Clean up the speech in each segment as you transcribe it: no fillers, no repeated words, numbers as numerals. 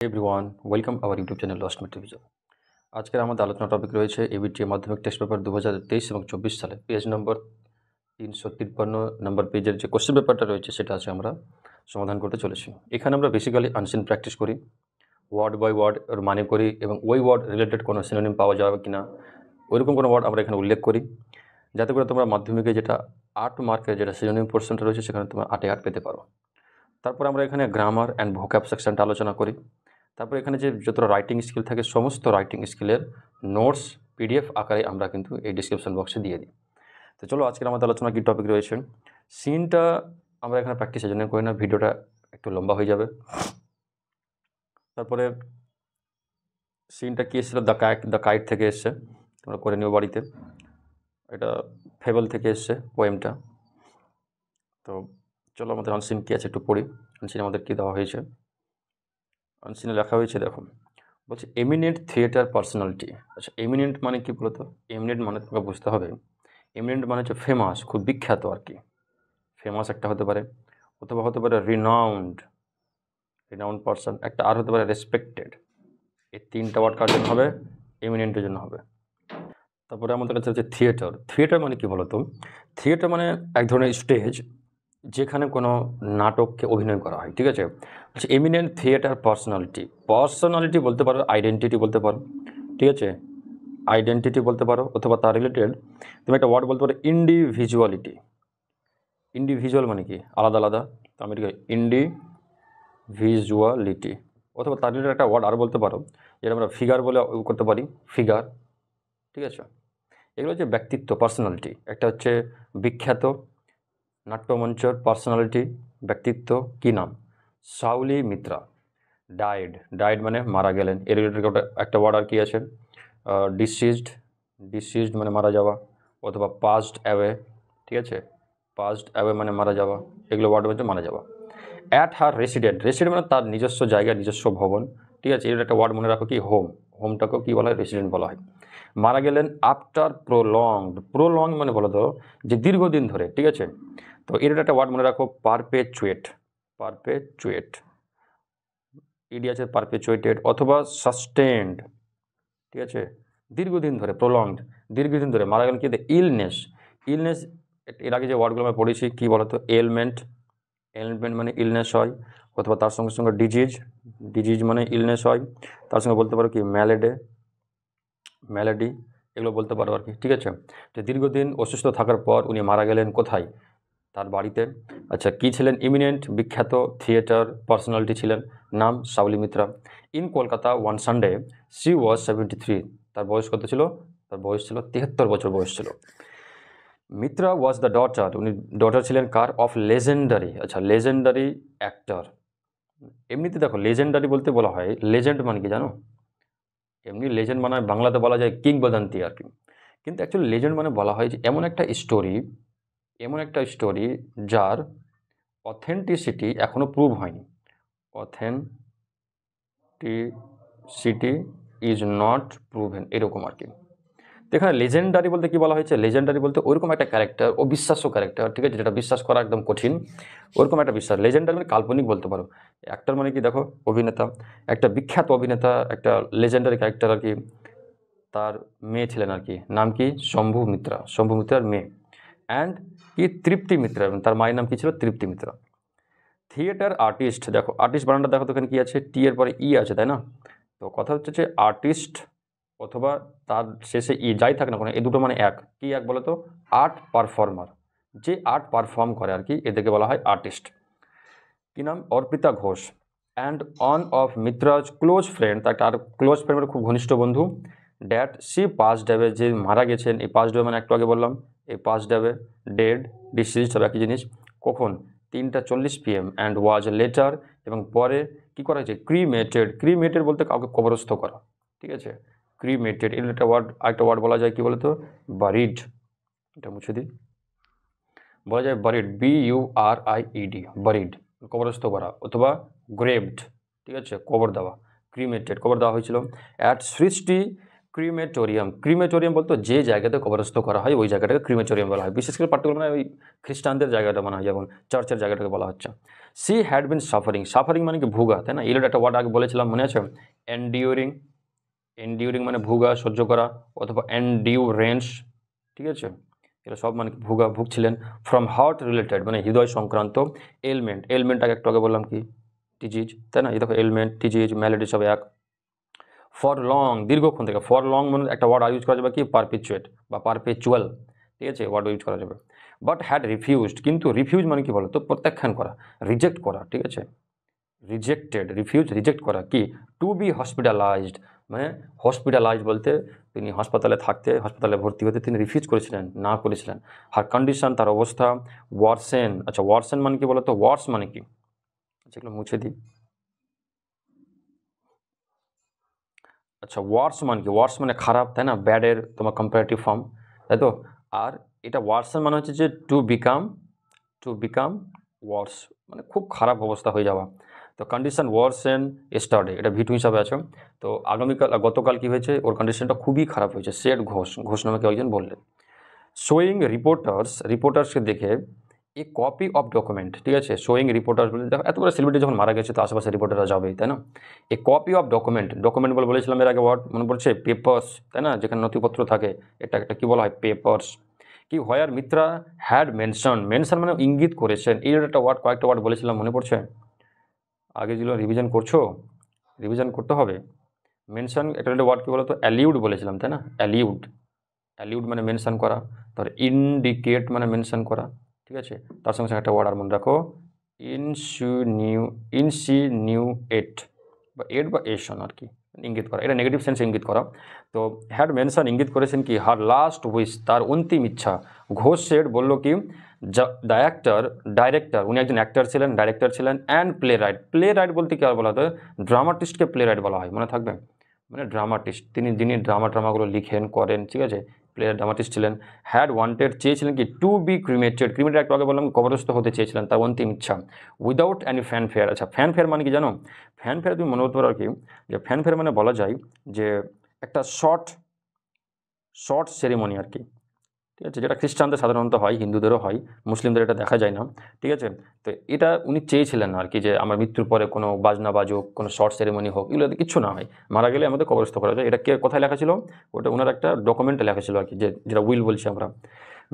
Everyone welcome our YouTube channel লস্ট মেট্রিভিজন। আজকের আমাদের আলোচনা টপিক রয়েছে এবিটিএ মাধ্যমিক টেস্ট পেপার 2023 এবং 24 সালে পেজ নম্বর 353 নম্বর পেজের যে কোশ্চেন পেপারটা রয়েছে সেটা আছে আমরা সমাধান করতে চলেছি। এখানে আমরা বেসিক্যালি আনসিন প্র্যাকটিস করি, ওয়ার্ড বাই ওয়ার্ড এর মানে করি এবং ওই ওয়ার্ড রিলেটেড কোনো সিনোনিম পাওয়া যাবে কিনা ওইরকম কোনো ওয়ার্ড আমরা এখানে উল্লেখ করি, যাতে করে তোমরা মাধ্যমিকে যেটা 8 মার্কের যেটা সিনোনিম পোর্শনটা রয়েছে সেখানে তোমরা 8-এ 8 পেতে পারো। তারপর আমরা এখানে গ্রামার অ্যান্ড ভোক্যাব সেকশনটা আলোচনা করি। তারপর এখানে যে যতটা রাইটিং স্কিল থাকে সমস্ত রাইটিং স্কিলের নোটস পিডিএফ আকারে আমরা কিন্তু এই ডিসক্রিপশন বক্সে দিয়ে দিই। তো চলো আজকের আমাদের আলোচনা কী টপিক রয়েছে। সিনটা আমরা এখানে প্র্যাকটিসের জন্য করি না, ভিডিওটা একটু লম্বা হয়ে যাবে। তারপরে সিনটা কী এসেছিলো, দ্য কাইট থেকে এসছে, তোমরা করে নিও বাড়িতে। এটা ফেবল থেকে এসছে পোয়েমটা। তো চলো আমাদের অনসিন কী আছে একটু পড়ি। অনসিন আমাদের কী দেওয়া হয়েছে, অনসিনে লেখা হয়েছে দেখো, বলছে এমিনেন্ট থিয়েটার পার্সোনালিটি। আচ্ছা, এমিনেন্ট মানে কি বলতো? এমিনেন্ট মানে তোমাকে বুঝতে হবে, এমিনেন্ট মানে হচ্ছে ফেমাস, খুব বিখ্যাত আর কি। ফেমাস একটা হতে পারে, অথবা হতে পারে রিনাউন্ড পার্সন একটা, আর হতে পারে রেসপেক্টেড। এই তিনটা ওয়ার্ড কার জন্য হবে? এমিনেন্টের জন্য হবে। তারপরে আমাদের কাছে হচ্ছে থিয়েটার। থিয়েটার মানে কি বলতো? থিয়েটার মানে এক ধরনের স্টেজ যেখানে কোনো নাটককে অভিনয় করা হয়, ঠিক আছে? আচ্ছা, এমিনেন্ট থিয়েটার পার্সোনালিটি, পার্সোনালিটি বলতে পারো, আইডেন্টিটি বলতে পারো, ঠিক আছে? আইডেন্টিটি বলতে পারো, অথবা তার রিলেটেড তুমি একটা ওয়ার্ড বলতে পারো ইন্ডিভিজুয়ালিটি। ইন্ডিভিজুয়াল মানে কি? আলাদা আলাদা। তো আমি ইন্ডিভিজুয়ালিটি, অথবা তার রিলেটেড একটা ওয়ার্ড আরও বলতে পারো, যেটা আমরা ফিগার বলে করতে পারি, ফিগার, ঠিক আছে? এগুলো হচ্ছে ব্যক্তিত্ব, পার্সোনালিটি। একটা হচ্ছে বিখ্যাত নাট্যমঞ্চের পার্সোনালিটি, ব্যক্তিত্ব, কী নাম? সাউলি মিত্রা। ডায়েড মানে মারা গেলেন। এর রিলেটেড একটা ওয়ার্ড আর কি আছে? ডিসিজড মানে মারা যাওয়া, অথবা পাস্ট অ্যাওয়ে, ঠিক আছে? পাস্ট অ্যাওয়ে মানে মারা যাওয়া। এগুলো ওয়ার্ড হচ্ছে মারা যাওয়া। অ্যাট হার রেসিডেন্ট মানে তার নিজস্ব জায়গা, নিজস্ব ভবন, ঠিক আছে? এর একটা ওয়ার্ড মনে রাখো কি? হোমটাকেও কী বলা হয়? রেসিডেন্ট বলা হয়। মারা গেলেন আফটার প্রলং মানে বলো তো যে দীর্ঘদিন ধরে, ঠিক আছে? তো এর একটা ওয়ার্ড মনে রাখো, পারপেচুয়েট। ইডি আছে পারপেচুয়েটেড, অথবা সাস্টেন্ড, ঠিক আছে? দীর্ঘদিন ধরে, প্রলংড, দীর্ঘদিন ধরে। মারা গেলেন কি? ইলনেস এর আগে যে ওয়ার্ডগুলো আমরা পড়েছি কী বলতো? এলমেন্ট মানে ইলনেস হয়, অথবা তার সঙ্গে সঙ্গে ডিজিজ মানে ইলনেস হয়। তার সঙ্গে বলতে পারো কি? ম্যালেডি, এগুলো বলতে পারো আর কি, ঠিক আছে? যে দীর্ঘদিন অসুস্থ থাকার পর উনি মারা গেলেন কোথায়? তার বাড়িতে। আচ্ছা, কী ছিলেন? ইমিনেন্ট, বিখ্যাত থিয়েটার পার্সোনালিটি ছিলেন। নাম Saoli Mitra. In Kolkata one Sunday she was 73। তার বয়স কত ছিল? তার বয়স ছিল 73 বছর বয়স ছিল। মিত্রা ওয়াজ দ্য ডটার, উনি ডটার ছিলেন কার? Of legendary. আচ্ছা, লেজেন্ডারি অ্যাক্টর। এমনিতে দেখো লেজেন্ডারি বলতে বলা হয়, লেজেন্ড মানে কি জানো? এমনি লেজেন্ড মানে বাংলাতে বলা যায় কিংবদন্তি আর কি, কিন্তু অ্যাকচুয়ালি লেজেন্ড মানে বলা হয় যে এমন একটা স্টোরি যার অথেন্টিসিটি এখনও প্রুভ হয়নি। অথেন্টিসিটি ইজ নট প্রুভেন, এরকম আর কি। তো এখানে লেজেন্ডারি বলতে কি বলা হয়েছে? লেজেন্ডারি বলতে ওরকম একটা ক্যারেক্টার, অবিশ্বাস্য ক্যারেক্টার, ঠিক আছে? যেটা বিশ্বাস করা একদম কঠিন, ওরকম একটা বিশ্বাস। লেজেন্ডারি মানে কাল্পনিক বলতে পারো। অ্যাক্টর মানে কি? দেখো, অভিনেতা, একটা বিখ্যাত অভিনেতা, একটা লেজেন্ডারি ক্যারেক্টার আর কি। তার মেয়ে ছিলেন আর কি, নাম কি? শম্ভু মিত্রার মেয়ে। অ্যান্ড কি? তৃপ্তি মিত্রা, এবং তার মায়ের নাম কি ছিল? তৃপ্তি মিত্রা। থিয়েটার আর্টিস্ট, দেখো আর্টিস্ট বানানটা দেখো তো এখানে কী আছে? টি এর পরে ই আছে, তাই না? তো কথা হচ্ছে যে আর্টিস্ট অথবা তার শেষে ই যাই থাকে না কোনো, এই দুটো মানে এক। কি এক বলো তো? আর্ট পারফর্মার, যে আর্ট পারফর্ম করে আর কি, এদেরকে বলা হয় আর্টিস্ট। কী নাম? Arpita Ghosh. And one of Mitra's close friend, তার একটা আর ক্লোজ ফ্রেন্ড মানে খুব ঘনিষ্ঠ বন্ধু। ড্যাট সি পাস্ট অ্যাওয়ে, যে মারা গেছেন। এই পাস্ট অ্যাওয়ে মানে একটু আগে বললাম, এই পাস্ট অ্যাওয়ে, ডেড, ডিসিজ, সব একই জিনিস। কখন? 3:40 PM। অ্যান্ড ওয়াজ লেটার, এবং পরে কী করা হয়েছে? ক্রিমেটেড বলতে কাউকে কবরস্থ করা, ঠিক আছে? ক্রিমেটেড। এর একটা ওয়ার্ড বলা যায় কি বলতো? বারিড। এটা মুছে দিই। বলা যায় বারিড, BURIED, বারিড, কবরস্থ করা, অথবা গ্রেভড, ঠিক আছে? কবর দেওয়া। ক্রিমেটেড, কবর দেওয়া হয়েছিল। অ্যাট সৃষ্টি ক্রিমেটোরিয়াম, ক্রিমেটোরিয়াম বলতে যে জায়গাতে কবরস্থ করা হয় ওই জায়গাটাকে ক্রিমেটোরিয়াম বলা হয়। বিশেষ করে পার্টিকুলার মানে ওই খ্রিস্টানদের জায়গাটা মনে হয়, যেমন চার্চের জায়গাটাকে বলা হচ্ছে। She had been suffering, suffering মানে কি ভোগা, তাই না? এর একটা ওয়ার্ড আগে বলেছিলাম, মনে আছে? এন্ডিউরিং, এন্ডিউরিং মানে ভোগা, সহ্য করা, অথবা এন্ডিউরেন্স, ঠিক আছে? এরা সব মানে ভোগা, ভুগছিলেন। ফ্রম হার্ট রিলেটেড মানে হৃদয় সংক্রান্ত। এলমেন্ট, এলমেন্ট আগে একটু আগে বললাম কি ডিজিজ, তাই না? এই দেখো এলমেন্ট, ডিজিজ, ম্যালেডি সব এক। ফর লং দীর্ঘক্ষণ থেকে, ফর লং মানে একটা ওয়ার্ড ইউজ করা যাবে কি পারপিচুয়েট বা পারপেচুয়াল, ঠিক আছে? ওয়ার্ড ইউজ করা যাবে। বাট হ্যাড রিফিউজড, কিন্তু রিফিউজ মানে কি বলো তো? প্রত্যাখ্যান করা, রিজেক্ট করা, ঠিক আছে? রিজেক্টেড, রিফিউজ রিজেক্ট করা। কি? টু বি হসপিটালাইজড মানে হসপিটালাইজড বলতে তিনি হাসপাতালে থাকতে, হাসপাতালে ভর্তি হতে তিনি রিফিউজ করেছিলেন, না করেছিলেন। হার কন্ডিশন তার অবস্থা। ওয়ার্সেন, আচ্ছা ওয়ার্সেন মানে কি বলো তো? ওয়ার্স মানে কি, যেগুলো মুছে দিই। আচ্ছা ওয়ার্স মানে কি? ওয়ার্স মানে খারাপ, তাই না? ব্যাডের তোমার কম্পারেটিভ ফর্ম, তাই তো? আর এটা ওয়ার্সেন মানে হচ্ছে যে টু বিকাম ওয়ার্স মানে খুব খারাপ অবস্থা হয়ে যাওয়া। তো কন্ডিশন ওয়ার্সেন স্টারডে, এটা ভি2 হিসাবে আছে। তো আগামীকাল, গতকাল কি হয়েছে? ওর কন্ডিশনটা খুবই খারাপ হয়েছে। সেট ঘোষ, ঘোষ নামে কেউ একজন বললেন। শোয়িং রিপোর্টার্স, রিপোর্টার্সকে দেখে এ কপি অফ ডকুমেন্ট, ঠিক আছে? শোয়িং রিপোর্টার্স বলে দেখো এত বড় সেলিব্রিটি যখন মারা গেছে তো আশেপাশে রিপোর্টাররা যাবেই, তাই না? এ কপি অফ ডকুমেন্ট, ডকুমেন্ট বলে বলেছিলাম এর আগে ওয়ার্ড মনে পড়ছে? পেপার্স, তাই না? যেখানে নথিপত্র থাকে এটা একটা কী বলা হয়? পেপার্স। কি হোয়ার মিত্রা হ্যাড মেনশন, মেনশন মানে ইঙ্গিত করেছেন, এই একটা ওয়ার্ড, কয়েকটা ওয়ার্ড বলেছিলাম মনে পড়ছে? আগে যেগুলো রিভিশন করছো, রিভিশন করতে হবে। মেনশন একটা ওয়ার্ড কী বলো তো? অ্যালিউড বলেছিলাম, তাই না? অ্যালিউড, অ্যালিউড মানে মেনশন করা। তার ইন্ডিকেট মানে মেনশন করা, ঠিক আছে? তার সঙ্গে সঙ্গে একটা ওয়ার্ড আর মনে রাখো, ইনসিনিউয়েট বা এড বা এশন আর কি, ইঙ্গিত করা, এটা নেগেটিভ সেন্সে ইঙ্গিত করা। তো হ্যাড মেনশন ইঙ্গিত করেছেন কি? হার লাস্ট উইশ, তার অন্তিম ইচ্ছা। ঘোষ সেড বললো কি? দ্য অ্যাক্টর, ডাইরেক্টর, উনি একজন অ্যাক্টর ছিলেন, ডাইরেক্টর ছিলেন, and play right, play right বলতে কি আর বলা হয়? ড্রামাটিস্টকে প্লে রাইট বলা হয়, মনে থাকবে? মানে ড্রামাটিস্ট, তিনি যিনি ড্রামাগুলো লিখেন করেন, ঠিক আছে? প্লেয়ার ড্রামাটিস্ট ছিলেন। হ্যাড ওয়ান্টেড চেয়েছিলেন কি? টু বি ক্রিমেটেড, ক্রিমেটেড একটু আগে বললাম কবরস্থ হতে চেয়েছিলেন, তার অন্তিম ইচ্ছা। উইদাউট এনি ফ্যানফেয়ার, আচ্ছা ফ্যানফেয়ার মানে কি জানো? ফ্যানফেয়ার তুমি মনে করতে পারো আর কি, যে ফ্যানফেয়ার মানে বলা যায় যে একটা শর্ট সেরিমনি আর কি, ঠিক আছে? যেটা খ্রিস্টানদের সাধারণত হয়, হিন্দুদেরও হয়, মুসলিমদের এটা দেখা যায় না, ঠিক আছে? তো এটা উনি চেয়েছিলেন না আর কি, যে আমার মৃত্যুর পরে কোনো বাজনা বাজুক, কোনো শর্ট সেরিমনি হোক, এগুলো কিচ্ছু না হয়, মারা গেলে আমাদের কবরস্থ করা যায়। এটা কে কোথায় লেখা ছিল? ওটা ওনার একটা ডকুমেন্টে লেখা ছিল আর কি, যেটা উইল বলছি আমরা।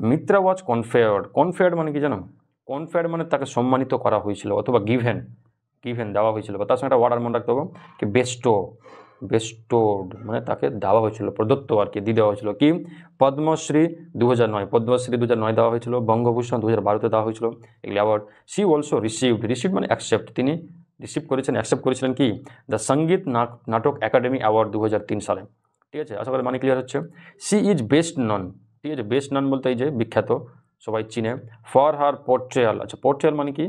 মিত্রা ওয়াজ কনফেয়ার্ড, কনফেয়ার্ড মানে কি জানো? কনফেয়ার্ড মানে তাকে সম্মানিত করা হয়েছিল, অথবা গিভেন, গিভেন দেওয়া হয়েছিল, বা তার সঙ্গে একটা ওয়ার্ডার মনে রাখতে হবে কি? বেস্টো, বেস্টোড মানে তাকে দেওয়া হয়েছিল, প্রদত্ত আর কি, দিয়ে দেওয়া হয়েছিল। কি? পদ্মশ্রী 2009, পদ্মশ্রী 2009 দেওয়া হয়েছিল, বঙ্গভূষণ 2012-তে দেওয়া হয়েছিল, এগুলি award. She also received, received মানে অ্যাকসেপ্ট, তিনি রিসিভ করেছেন, অ্যাকসেপ্ট করেছিলেন কি? দ্য সঙ্গীত নাটক একাডেমি অ্যাওয়ার্ড 2003 সালে, ঠিক আছে? আশা করি মানে ক্লিয়ার হচ্ছে। সি ইজ বেস্ট নন, ঠিক আছে? বেস্ট নন বলতে এই যে বিখ্যাত, সবাই চিনে। ফর হার পোর্ট্রেয়াল, আচ্ছা পোর্ট্রেয়াল মানে কি?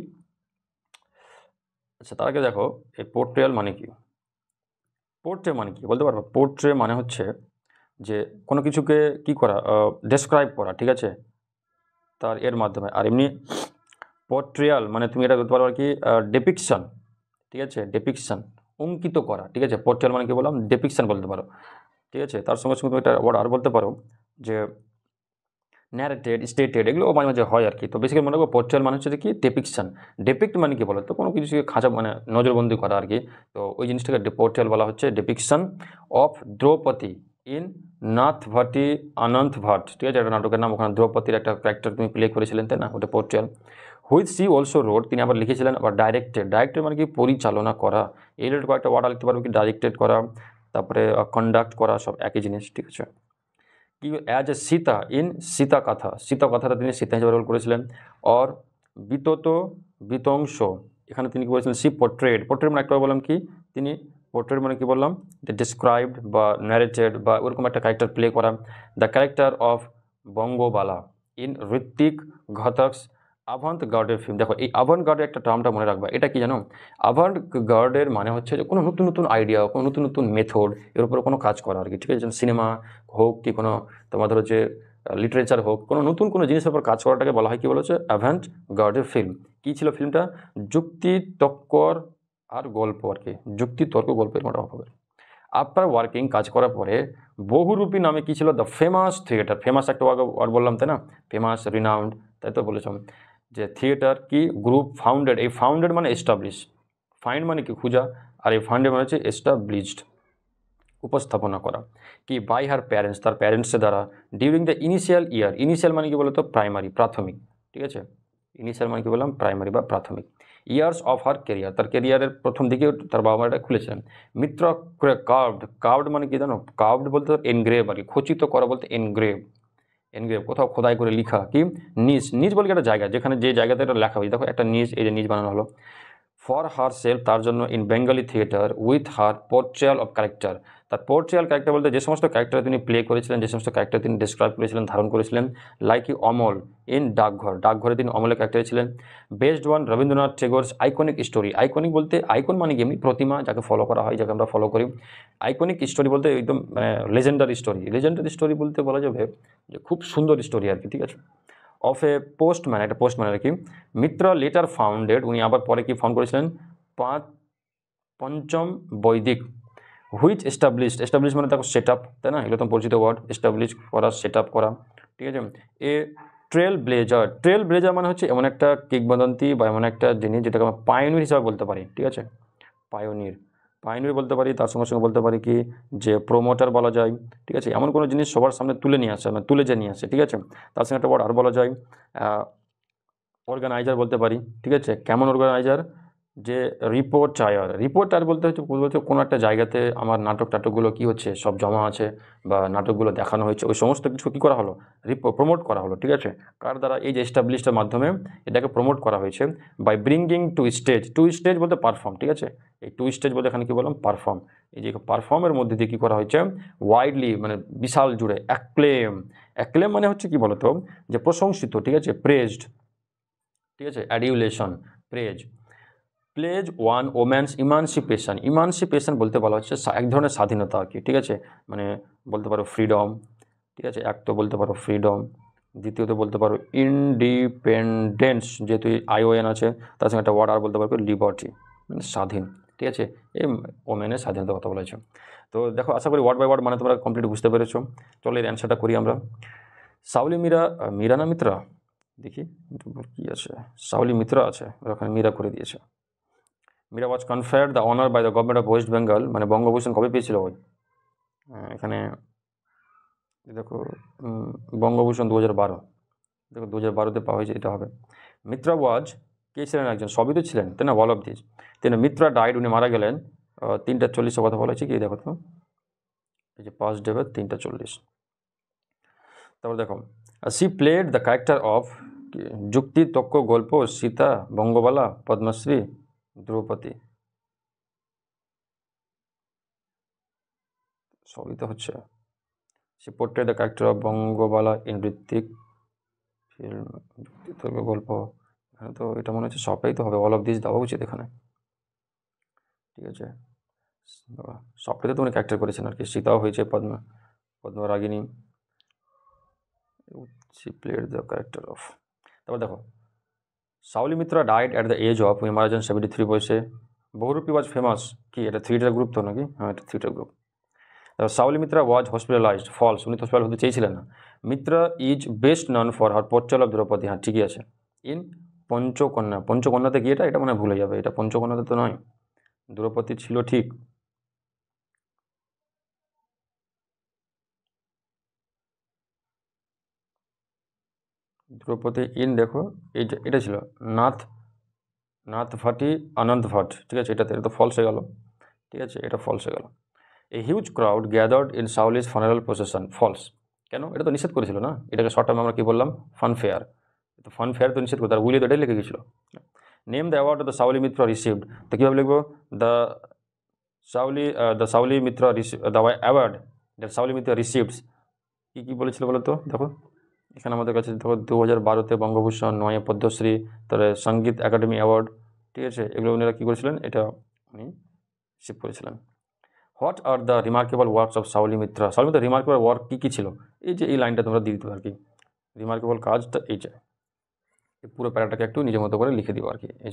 আচ্ছা তার আগে দেখো এই পোর্ট্রেয়াল মানে কি? পোর্ট্রে মানে কি বলতে পারবো? পোর্ট্রে মানে হচ্ছে যে কোনো কিছুকে কি করা, ডেসক্রাইব করা, ঠিক আছে? তার এর মাধ্যমে। আর এমনি পোর্ট্রিয়াল মানে তুমি এটা বলতে পারো আর কি, ডেপিকশন, ঠিক আছে? ডেপিকশন, অঙ্কিত করা, ঠিক আছে? পোর্ট্রিয়াল মানে কি বললাম? ডেপিকশন বলতে পারো, ঠিক আছে? তার সঙ্গে সঙ্গে তুমি একটা ওয়ার্ড আর বলতে পারো যে ন্যারেটেড, স্টেটেড, এগুলো মাঝে মাঝে হয় আর কি। তো বেসিক্যালি মনে করবো পোর্ট্রিয়াল মানে হচ্ছে কি? ডেপিকশন। ডেপিক্ট মানে কি বলো তো? কোনো কিছুকে খাঁচা মানে নজরবন্দি করা আর কি। তো ওই জিনিসটাকে পোর্ট্রিয়াল বলা হচ্ছে। ডেপিকশন অফ দ্রৌপদী ইন নাথ ভাটি অনন্ত ভাট, ঠিক আছে? একটা নাটকের নাম, ওখানে দ্রৌপদীর একটা ক্যারেক্টার তুমি প্লে করেছিলেন, তাই না? ওটা পোর্ট্রিয়াল। হুইচ সি অলসো রোড, তিনি আবার লিখেছিলেন। আবার ডাইরেক্টেড, ডাইরেক্টেড মানে কি? পরিচালনা করা। এই রিলেটেড কয়েকটা ওয়ার্ড লিখতে পারবো কি? ডাইরেক্টেড করা, তারপরে কন্ডাক্ট করা, সব একই জিনিস, ঠিক আছে? কি? As a Sita in Sita কথা, সীতা কথাটা তিনি সীতা হিসেবে রোল করেছিলেন। অর বিতত বিতংশ, এখানে তিনি কি বলেছিলেন? সি পোর্ট্রেড, পোর্ট্রেড মানে একটা বললাম কি? তিনি পোর্ট্রেড মানে কি বললাম? যে ডিসক্রাইবড বা ন্যারেটেড বা ওরকম একটা ক্যারেক্টার প্লে করা। The character of Bangabala in Ritwik Ghatak's avant গার্ডের ফিল্ম। দেখো এই আভান্ট গার্ডের একটা টার্মটা মনে রাখবা, এটা কি জানো? আভান্ট গার্ডের মানে হচ্ছে যে কোনো নতুন নতুন আইডিয়া, কোনো নতুন নতুন মেথড, এর উপরে কোনো কাজ করা আর কি, ঠিক আছে? যেমন সিনেমা হোক কি কোনো তোমার ধরো যে লিটারেচার হোক, কোনো নতুন কোনো জিনিসের উপর কাজ করাটাকে বলা হয় কি বলেছে? অ্যাভান্ট গার্ডের ফিল্ম। কী ছিল ফিল্মটা? যুক্তি তক্কর আর গল্প আর কি, যুক্তি তর্ক গল্পের মোটা হবে। আফটার ওয়ার্কিং, কাজ করার পরে, বহুরূপী নামে কি ছিল, দ্য ফেমাস থিয়েটার, ফেমাস একটা ওয়ার্ড বললাম তাই না, ফেমাস, রিনাউন্ড, তাই তো বলেছিলাম যে থিয়েটার কি গ্রুপ ফাউন্ডেড, এই ফাউন্ডেড মানে এস্টাবলিশ, ফাইন্ড মানে কি খুঁজা, আর এই ফাউন্ডেড মানে হচ্ছে এস্টাবলিশড, উপস্থাপনা করা, কি বাই হার প্যারেন্টস, তার প্যারেন্টসের দ্বারা, during the initial year, initial মানে কি বলতো প্রাইমারি, প্রাথমিক, ঠিক আছে, ইনিশিয়াল মানে কি বললাম প্রাইমারি বা প্রাথমিক, ইয়ার্স অফ হার কেরিয়ার, তার কেরিয়ারের প্রথম দিকে তার বাবা মা এটা খুলেছিলেন। মিত্র কার্ভড, কার্ভড মানে কি জানো, কার্ভড বলতে এনগ্রেভ আর কি, খচিত করা বলতে এনগ্রেভ, এনগ্রেভ কোথাও খোদাই করে লেখা, কি নিজ, নিজ বলতে একটা জায়গা যেখানে যে জায়গাতে এটা লেখা হয়েছে, দেখো একটা নিজ, এই যে নিজ বানানো হলো, ফর হার সেলফ, তার জন্য, in Bengali theatre, with her portrayal of character, তার পোর্ট্রেয়াল ক্যারেক্টার বলতে যে সমস্ত ক্যারেক্টার তিনি প্লে করেছিলেন, যে সমস্ত ক্যারেক্টার তিনি ডিসক্রাইব করেছিলেন, ধারণ করেছিলেন, লাইক অমল ইন ডাকঘর, ডাকঘরে তিনি অমলের ক্যারেক্টারে ছিলেন, based on Rabindranath Tagore's iconic story, iconic বলতে আইকন মানে কি এমনি প্রতিমা, যাকে ফলো করা হয়, যাকে আমরা ফলো করি, আইকনিক স্টোরি বলতে একদম মানে লেজেন্ডারি স্টোরি, লেজেন্ডারি স্টোরি বলতে বলা যাবে যে খুব সুন্দর স্টোরি আর কি, ঠিক আছে, অফ এ পোস্টম্যান, একটা পোস্টম্যান আর কি, মিত্রা লেটার ফাউন্ডেড, উনি আবার পরে কি ফাউন্ড করেছিলেন, পঞ্চম বৈদিক, হুইচ এস্টাবলিশড, এস্টাবলিশ মানে দেখো সেট আপ, তাই না, এগুলো তো পরিচিত ওয়ার্ড, এস্টাবলিশ করা, সেট আপ করা, ঠিক আছে, এ ট্রেল ব্লেজার, ট্রেল ব্লেজার মানে হচ্ছে এমন একটা কিংবদন্তি বা এমন একটা জিনিস যেটাকে আমরা পায়োনির হিসাবে বলতে পারি, ঠিক আছে, পায়োনির, পায়োনির বলতে পারি, তার সঙ্গে সঙ্গে বলতে পারি কি যে প্রোমোটার বলা যায়, ঠিক আছে, এমন কোনো জিনিস সবার সামনে তুলে নিয়ে আসে, মানে তুলে যে নিয়ে আসে, ঠিক আছে, তার সঙ্গে একটা ওয়ার্ড আর বলা যায়, অর্গানাইজার বলতে পারি, ঠিক আছে, কেমন অর্গানাইজার, যে রিপোর্টার, রিপোর্টার বলতে হচ্ছে কোনো একটা জায়গাতে আমার নাটক টাটকগুলো কী হচ্ছে সব জমা আছে বা নাটকগুলো দেখানো হয়েছে, ওই সমস্ত কিছু কী করা হলো, প্রমোট করা হলো, ঠিক আছে, কার দ্বারা, এই যে এস্টাবলিশডের মাধ্যমে এটাকে প্রমোট করা হয়েছে, by bringing to stage, to stage বলতে পারফর্ম, ঠিক আছে, এই টু স্টেজ বলতে এখানে কী বললাম পারফর্ম, এই যে পারফর্মের মধ্যে দিয়ে কী করা হয়েছে, ওয়াইডলি মানে বিশাল জুড়ে, অ্যাক্লেম, অ্যাক্লেম মানে হচ্ছে কী বলতো যে প্রশংসিত, ঠিক আছে, প্রেজড, ঠিক আছে, adulation, praise, plays on woman's emancipation, emancipation বলতে বলা হচ্ছে এক ধরনের স্বাধীনতা আর কি, ঠিক আছে, মানে বলতে পারো ফ্রিডম, ঠিক আছে, এক তো বলতে পারো ফ্রিডম, দ্বিতীয়ত বলতে পারো ইন্ডিপেন্ডেন্স, যেহেতু আইওএন আছে তার সঙ্গে একটা ওয়ার্ড আর বলতে পারবে লিবার্টি, মানে স্বাধীন, ঠিক আছে, এই ওমেনের স্বাধীনতার কথা বলেছে। তো দেখো আশা করি ওয়ার্ড বাই ওয়ার্ড মানে তোমরা কমপ্লিট বুঝতে পেরেছো। চলো এর অ্যান্সারটা করি আমরা। সাউলি মীরা, মীরা না মিত্রা, দেখি কি আছে, সাউলি মিত্রা আছে, ওখানে মীরা করে দিয়েছে। Mira was conferred the honour by the government of West Bengal, মানে বঙ্গভূষণ কবে পেয়েছিল ওই, এখানে দেখো বঙ্গভূষণ 2012, দেখো 2012-তে পাওয়া হয়েছে, এটা হবে। মিত্রা ওয়াজ কে ছিলেন, একজন, সবই তো ছিলেন তাই না, অল অফ দিস, তিনি মিত্রা ডাইড, উনি মারা গেলেন 3:40 কথা বলা হয়েছে, কি দেখো তো এই যে পাস্ট ডেবে 3:40। তারপর দেখো she played the character of, Jukti Takko গল্প, সীতা, বঙ্গবালা, পদ্মশ্রী, দ্রৌপদী, সবই তো হচ্ছে। সে portrait the character of Bangabala in Ritwik film, Jukti Takko গল্প, এখানে তো এটা মনে হচ্ছে সবটাই তো হবে, অল অফ দিস দেওয়া উচিত এখানে, ঠিক আছে, সবটাতে তো উনি ক্যারেক্টার করেছেন আর কি, সীতাও হয়েছে, Padmaragini, she played the character of. তারপর দেখো Saoli Mitra died at the age of, উনি মারা যান 73 বয়সে। বহুরূপী ওয়াজ ফেমাস, কি এটা থিয়েটার গ্রুপ তো নাকি, হ্যাঁ এটা theatre group. Saoli Mitra was hospitalised, false, উনি তো হসপিটাল হতে চেয়েছিলেন না। Mitra is best known for her portrayal of Draupadi, হ্যাঁ ঠিকই আছে, ইন পঞ্চকন্যা, পঞ্চকন্যাতে কি এটা মনে ভুলে যাবে, এটা পঞ্চকন্যাতে তো নয়, দ্রৌপদী ছিল ঠিক, দ্রৌপদী ইন দেখো এটা ছিল নাথ ভাটি, আনন্দ ভাট, ঠিক আছে, এটা তো ফলস হয়ে গেল, ঠিক আছে, এটা ফলস হয়ে গেল। A huge crowd gathered in Saoli's funeral procession, false, কেন, এটা তো নিষেধ করেছিল না, এটাকে শর্ট টার্মে আমরা কি বললাম, ফান ফেয়ার, তো ফান ফেয়ার তো নিষেধ করে, তার উইলে তো এটাই লিখে গেছিল। Name the award the Saoli Mitra received, তো কীভাবে লিখবো, the Saoli Mitra the award the Saoli Mitra receiveds, কী বলেছিল বলো তো, দেখো এখানে আমাদের কাছে দেখো 2012-তে বঙ্গভূষণ, 9-এ পদ্মশ্রী, তারপরে সঙ্গীত একাডেমি অ্যাওয়ার্ড, ঠিক আছে, এগুলো উনারা কী করেছিলেন, এটা উনি রিসিভ করেছিলেন। What are the remarkable works of Saoli Mitra, Saoli Mitra remarkable work কী ছিল, এই যে এই লাইনটা তোমরা দিয়ে দিতে আর কি, রিমার্কেবল কাজটা এই যে এই পুরো প্যারাটাকে একটু নিজের মতো করে লিখে দিব আর কি, এই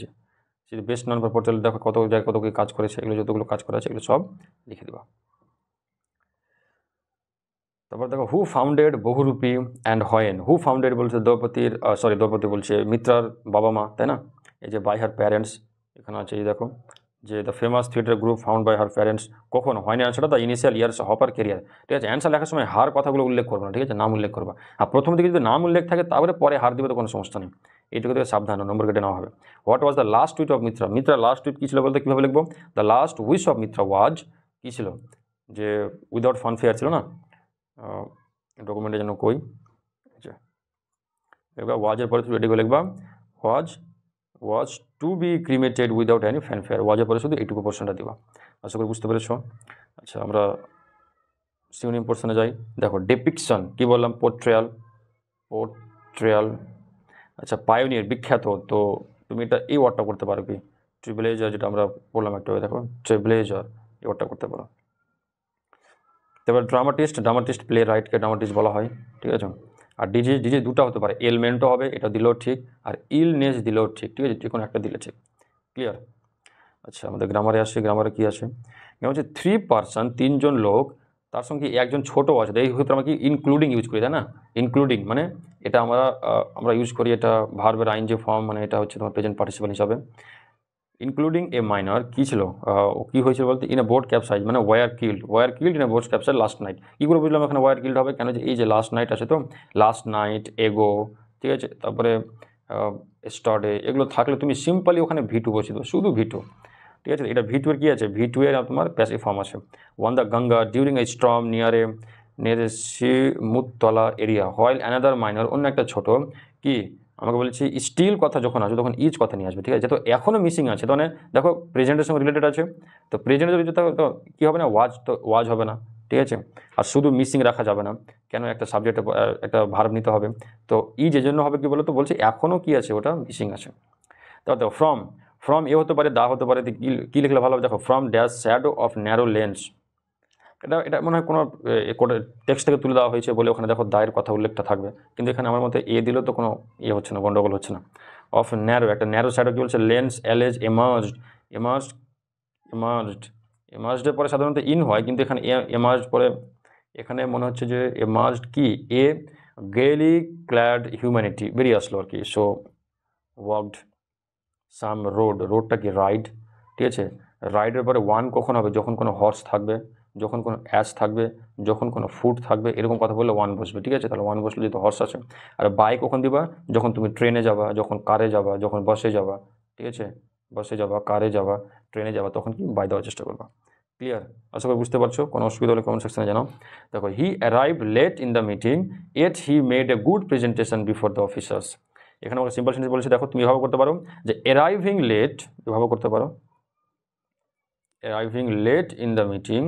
যে বেস্ট নন ফর পোর্টাল, দেখো কত জায়গায় কত কী কাজ করেছে, এগুলো যতগুলো কাজ করা আছে এগুলো সব লিখে দেওয়া। তারপর দেখো who founded Bahurupee and when. Who founded বলছে দ্রৌপদীর দ্রৌপদী বলছে মিত্রার বাবা মা, তাই না? এই যে বাই হার প্যারেন্টস এখানে আছে, এই দেখো যে the famous theatre group found by her parents. কখন হয়নি অ্যান্সারটা? The initial years of her career. ঠিক আছে, অ্যান্সার লেখার সময় হার কথাগুলো উল্লেখ করবো না, ঠিক আছে, নাম উল্লেখ করবা। আর প্রথম দিকে যদি নাম উল্লেখ থাকে তারপরে পরে হার দিবে তো কোনো সমস্যা নেই, এইটুকু থেকে সাবধান, নম্বর কেটে নেওয়া হবে। What was the last wit of Mitra. Mitra last wit কী ছিল বলতে কীভাবে লিখবো? The last wish of Mitra was, কী ছিল? যে উইদাউট ফানফেয়ার ছিল না, ডকুমেন্টের জন্য কই, আচ্ছা লিখবা ওয়াজের পরে শুধু এটুকু লিখবা was to be cremated without any fanfare. ওয়াজের পরে শুধু এইটুকু পোর্শনটা দিবা। আশা করি বুঝতে পেরেছ। আচ্ছা আমরা সিনোনিম পোর্শনে যাই। দেখো ডেপিকশন কী বললাম? পোর্ট্রেয়াল। আচ্ছা পায়োনিয়ার বিখ্যাত, তো তুমি এটা এই ওয়ার্ডটা করতে পারো কি? ট্রেলব্লেজার, যেটা আমরা বললাম একটু, দেখো ট্রেলব্লেজার এই ওয়ার্ডটা করতে পারো। তারপর ড্রামাটিস্ট প্লে রাইটকে ড্রামাটিস্ট বলা হয়, ঠিক আছে। আর ডিজিজ দুটো হতে পারে, এলমেন্টও হবে, এটা দিলেও ঠিক, আর ইলনেস দিলেও ঠিক, ঠিক আছে, যে কোনো একটা দিলে ঠিক। ক্লিয়ার? আচ্ছা আমাদের গ্রামারে আসে। গ্রামারে কী আছে? যেমন হচ্ছে 3 পার্সন, 3জন লোক, তার সঙ্গে একজন ছোটো আছে, এই হয়তো আমরা কি ইনক্লুডিং ইউজ করি, তাই না? ইনক্লুডিং মানে এটা আমরা ইউজ করি, এটা ভার্বের আইএনজি ফর্ম, মানে এটা হচ্ছে তোমার প্রেজেন্ট পার্টিসিপল হিসাবে। ইনক্লুডিং এ মাইনর কী ছিল, কী হয়েছিল বলতে? ইন এ বোট ক্যাপসাইজ, মানে were killed in a boat capsize last night. কী করে বুঝলাম এখানে ওয়ার কিল্ড হবে? কেন যে এই যে লাস্ট নাইট আছে, তো লাস্ট নাইট, এগো, ঠিক আছে, তারপরে স্টার্টে, এগুলো থাকলে তুমি সিম্পলি ওখানে ভিটু বসিয়ে দেবো, শুধু ভিটু, ঠিক আছে। এটা ভিটু এর কী আছে? ভিটু এর তোমার প্যাসিভ ফর্ম আছে। One the Ganga during a storm near a Shimutala area, while another minor, অন্য একটা ছোটো কি, আমাকে বলছি স্টিল কথা যখন আসবে তখন ইজ কথা নিয়ে আসবে, ঠিক আছে। তো এখনও মিসিং আছে, তো মানে দেখো প্রেজেন্টের সঙ্গে রিলেটেড আছে, তো প্রেজেন্টে যদি তো কী হবে না, ওয়াজ হবে না, ঠিক আছে। আর শুধু মিসিং রাখা যাবে না, কেন? একটা সাবজেক্টে একটা ভার্ব নিতে হবে, তো ইজ এজন্য হবে কি বলো তো, বলছে এখনও কি আছে, ওটা মিসিং আছে। তারপর দেখো ফ্রম এ হতে পারে, দা হতে পারে, কী লিখলে ভালো হবে? দেখো from dash shadow of narrow lens, এটা মনে হয় কোনো টেক্সট থেকে তুলে দেওয়া হয়েছে বলে ওখানে দেখো দায়ের কথা উল্লেখটা থাকবে, কিন্তু এখানে আমার মতে এ দিলেও তো কোনো হচ্ছে না, গন্ডগোল হচ্ছে না। অফ ন্যারো, একটা ন্যারো শ্যাডো কী বলছে? লেন্স এলেজ এমার্জডের পরে সাধারণত ইন হয়, কিন্তু এখানে এমার্জ পরে, এখানে মনে হচ্ছে যে এমার্জড কি, এ গেলি ক্ল্যাড হিউম্যানিটি বেরিয়ে আসলো আর কি। সো ওয়াকড সাম রোডটা কি রাইড, ঠিক আছে। রাইডের পরে ওয়ান কখন হবে? যখন কোনো হর্স থাকবে, যখন কোনো অ্যাস থাকবে, যখন কোনো ফুড থাকবে, এরকম কথা বললে ওয়ান বসবে, ঠিক আছে। তাহলে ওয়ান বসলে যেহেতু হর্স আছে। আর বাই কখন দিবা? যখন তুমি ট্রেনে যাবা, যখন কারে যাবা, যখন বাসে যাবা, ঠিক আছে, বাসে যাবা, কারে যাবা, ট্রেনে যাবা, তখন কি বাই দেওয়ার চেষ্টা করবা। ক্লিয়ার? আশা করি বুঝতে পারছো। কোনো অসুবিধা হলে কমেন্ট সেকশনে জানাও। দেখো he arrive late in the meeting yet he made a good presentation before the officers. এখানে আমাকে সিম্পল সেন্টেন্স বলেছে, দেখো তুমি এভাবে করতে পারো যে অ্যারাইভিং লেট, এভাবে করতে পারো arriving late in the meeting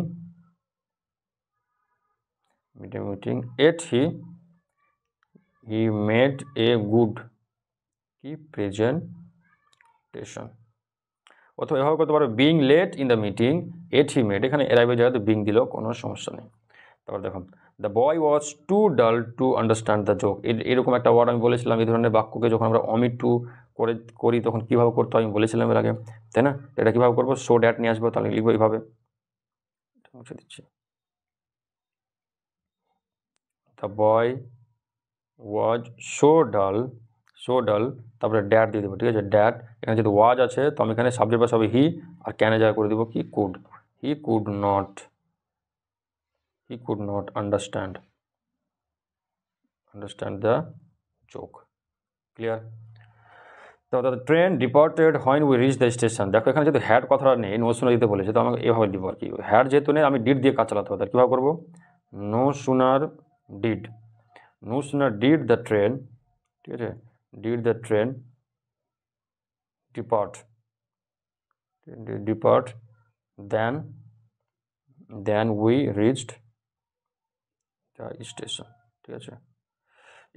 yet he made a good কি প্রেজেন্টেশন। অথবা এভাবে করতে পারো being late in the meeting yet he made, এখানে অ্যারাইভের জায়গাতে বিং দিলেও কোনো সমস্যা নেই। তারপর দেখো দ্য বয় ওয়াজ টু ডাল টু আন্ডারস্ট্যান্ড দ্য জোক, এরকম একটা ওয়ার্ড আমি বলেছিলাম। এই ধরনের বাক্যকে যখন আমরা অমিট টু করি তখন কীভাবে করতে হয় আমি বলেছিলাম এর আগে, তাই না? এটা কীভাবে করবো? সো ড্যাট নিয়ে আসবো, তাহলে লিখবো এইভাবে, মুছে দিচ্ছি। দ্য বয় ওয়াজ সো ডাল, তারপরে ড্যাট দিয়ে দেবো, ঠিক আছে, ড্যাট। এখানে যেহেতু ওয়াজ আছে তো আমি এখানে সাবজেক্ট বা সবে হি, আর ক্যানে জায়গা করে দেবো কি could, he could not understand the joke. Clear? তারপর train departed when we reach the station. দেখো এখানে যেহেতু হ্যাড কথাটা নেই, নো সুনার দিতে বলেছে, তো আমাকে এভাবে দিব আর কি। হ্যাড যেহেতু নেই আমি ডিড দিয়ে কাজ চালাতে হবে, কীভাবে করবো? No sooner did the train, ঠিক আছে, did the train depart then we reached the station, ঠিক আছে।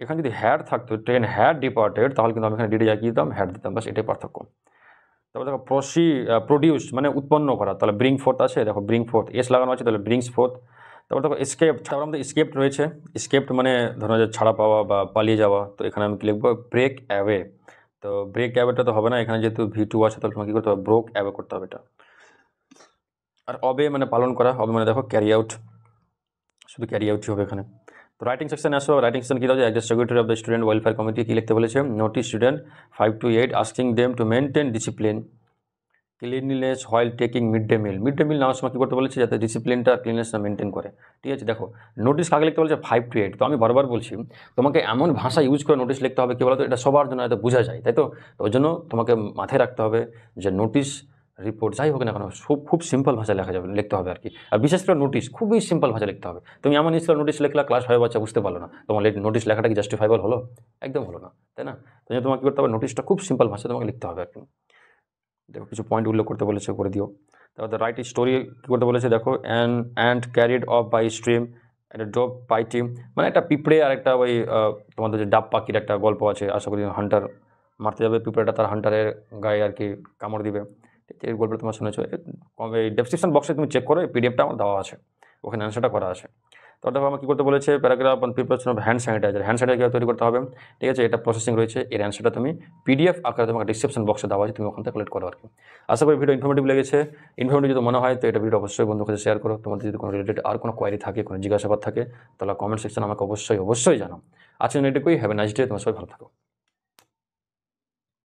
এখানে যদি হ্যাড থাকতো, ট্রেন হ্যাড ডিপার্টেড, তাহলে কিন্তু আমি এখানে ডিডে জায়গা দিতাম, হ্যাড দিতাম, বাস এটাই পার্থক্য। তারপর দেখো প্রডিউস মানে উৎপন্ন করা, তাহলে ব্রিং ফোর্থ আছে, দেখো ব্রিং ফোর্থ এস লাগানো আছে, তাহলে ব্রিংস ফোর্থ। তারপর দেখো এসকেপড, তারপর আমাদের এসকেপড রয়েছে। এসকেপড মানে ধরো যে ছাড়া পাওয়া বা পালিয়ে যাওয়া, তো এখানে আমি কি লিখবো? Break away. তো ব্রেক অ্যাওয়েটা তো হবে না, এখানে যেহেতু V2 আছে তাহলে তোমাকে কী করতে হবে? ব্রোক অ্যাওয়ে করতে হবে এটা। আর অবে মানে পালন করা, অবে মানে দেখো ক্যারি আউট, শুধু ক্যারি আউটই হবে এখানে। তো রাইটিং সেকশনে আসো। রাইটিং সেকশন কী দেওয়া যায়, as secretary of the student welfare committee কী লিখতে বলেছে, notice student 5 to 8 asking them to maintain discipline cleanliness while taking mid day meal. Mid day meal নেওয়ার সময় কী করতে বলেছে, যাতে ডিসিপ্লিনটা ক্লিননেসটা মেনটেন করে। ঠিক আছে, দেখো নোটিস কাকে লিখতে বলেছে, 5 to 8। তো আমি বারবার বলছি তোমাকে এমন ভাষা ইউজ করে নোটিস লিখতে হবে, কী বলতো, এটা সবার জন্য হয়তো বোঝা যায়, তাই তো। তো ওই জন্য তোমাকে মাথায় রাখতে হবে যে নোটিশ রিপোর্ট যাই হোক না কেন খুব সিম্পল ভাষায় লেখা যাবে, লিখতে হবে আর কি। আর বিশেষ করে নোটিশ খুবই সিম্পল ভাষায় লিখতে হবে। তুমি এমন স্কুলে নোটিশ লিখলা, ক্লাস 5 বাচ্চা বুঝতে পারলো না, তোমার নোটিশ লেখাটা কি জাস্টিফাইবল হলো? একদম হলো না, তাই না? তাই জন্য তোমাকে কী করতে হবে, নোটিশটা খুব সিম্পল ভাষায় তোমাকে লিখতে হবে আর কি। দেখো কিছু পয়েন্ট উল্লেখ করতে বলেছে, করে দিও। তারপর রাইট স্টোরি কী করতে বলেছে, দেখো and carried off by stream একটা ড্রপ বাই টিম, মানে একটা পিঁপড়ে আর একটা ওই তোমাদের যে ডাব পাখির একটা গল্প আছে, আশা করি হান্টার মারতে যাবে, পিঁপড়েটা তার হান্টারের গায়ে আর কি কামড় দিবে। এই গল্পটা তোমরা শুনেছো, এই ডেসক্রিপশন বক্সে তুমি চেক করো, এই পিডিএফটা আমার দেওয়া আছে, ওখানে অ্যান্সারটা করা আছে। তো দেখো আমার কী করতে বলেছে, paragraph on preparation of hand sanitiser. Hand sanitiser কীভাবে তৈরি করতে হবে, ঠিক আছে, এটা প্রসেসিং রয়েছে, এর অ্যান্সারটা তুমি পিডিএফ আকারে তোমাকে ডিসক্রিপশন বক্সে দেওয়া আছে, তুমি ওখান থেকে কালেক্ট করো আর কি। আশা করি ভিডিও ইনফরমেটিভ লেগেছে। ইনফরমেটিভ যদি মনে হয় তো এটা ভিডিও অবশ্যই বন্ধুর কাছে শেয়ার করো। তোমাদের যদি কোনো রিলেটেড আর কোনো কোয়ারি থাকে, কোনো জিজ্ঞাসাবাদ থাকে, তাহলে কমেন্ট সেকশন আমাকে অবশ্যই জানাও। আজকের এটুকুই। হ্যাভ এ নাইস ডে, তোমার সবাই ভালো থাকো।